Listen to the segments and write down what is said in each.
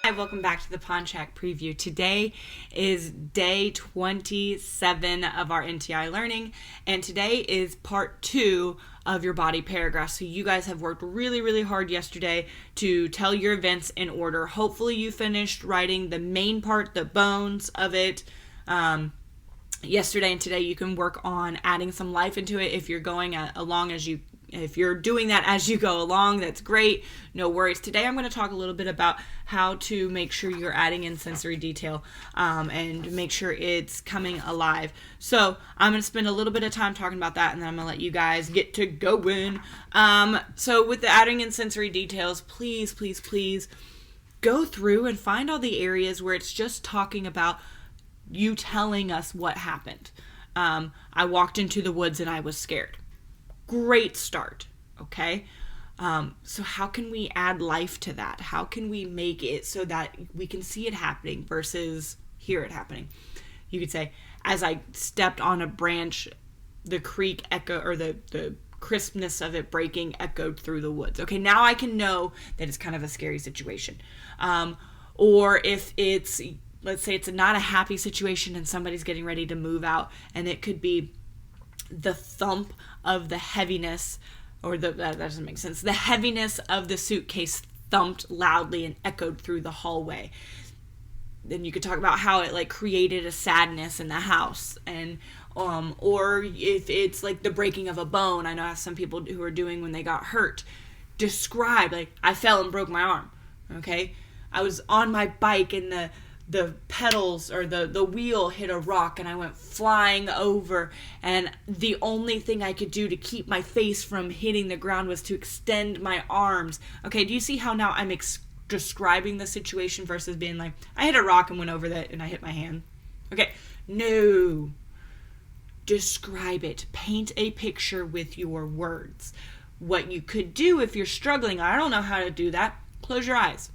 Hi, welcome back to the Ponchak preview. Today is day 27 of our NTI learning, and today is part 2 of your body paragraph. So you guys have worked really hard yesterday to tell your events in order. Hopefully you finished writing the main part, the bones of it, yesterday, and today you can work on adding some life into it. If you're if you're doing that as you go along, that's great. No worries. Today I'm going to talk a little bit about how to make sure you're adding in sensory detail and make sure it's coming alive. So I'm going to spend a little bit of time talking about that, and then I'm going to let you guys get to going. So with the adding in sensory details, please go through and find all the areas where it's just talking about you telling us what happened. I walked into the woods and I was scared. Great start, okay? So how can we add life to that? How can we make it so that we can see it happening versus hear it happening? You could say, as I stepped on a branch, the creak echo, or the crispness of it breaking echoed through the woods. Okay, now I can know that it's kind of a scary situation. Or if it's, let's say it's not a happy situation and somebody's getting ready to move out, and it could be the thump of the heaviness, or that doesn't make sense. The heaviness of the suitcase thumped loudly and echoed through the hallway. Then you could talk about how it created a sadness in the house, and or if it's like the breaking of a bone. I know some people who are doing when they got hurt. Describe, I fell and broke my arm. Okay, I was on my bike and the pedals or the wheel hit a rock and I went flying over, and the only thing I could do to keep my face from hitting the ground was to extend my arms. Okay, do you see how now I'm describing the situation versus being like, I hit a rock and went over that and I hit my hand? Okay, no. Describe it. Paint a picture with your words. What you could do if you're struggling, I don't know how to do that, close your eyes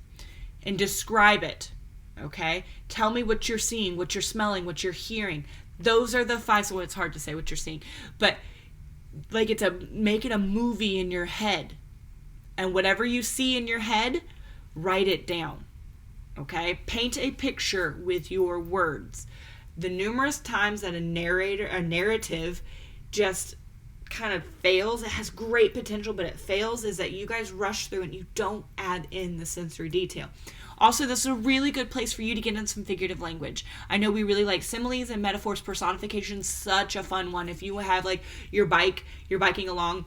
and describe it. Okay, tell me what you're seeing, what you're smelling, what you're hearing. Those are the 5. So it's hard to say what you're seeing, but make it a movie in your head, and whatever you see in your head, write it down. Okay, paint a picture with your words. The numerous times that a narrative just kind of fails, it has great potential, but it fails, is that you guys rush through and you don't add in the sensory detail. Also, this is a really good place for you to get in some figurative language. I know we really like similes and metaphors. Personification, such a fun one. If you have you're biking along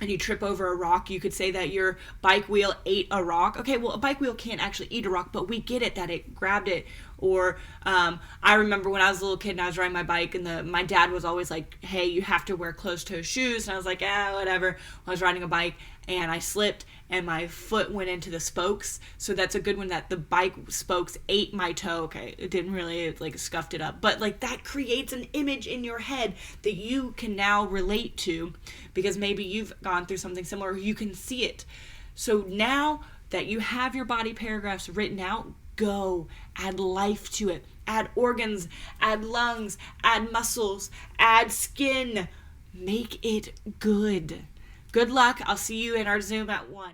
and you trip over a rock, you could say that your bike wheel ate a rock. Okay, well, a bike wheel can't actually eat a rock, but we get it that it grabbed it. Or I remember when I was a little kid and I was riding my bike, and my dad was always like, hey, you have to wear closed-toe shoes. And I was like, whatever. I was riding a bike and I slipped and my foot went into the spokes. So that's a good one, that the bike spokes ate my toe. Okay, it didn't really, it scuffed it up. But that creates an image in your head that you can now relate to, because maybe you've gone through something similar, or you can see it. So now that you have your body paragraphs written out, go add life to it. Add organs, add lungs, add muscles, add skin. Make it good. Good luck. I'll see you in our Zoom at 1.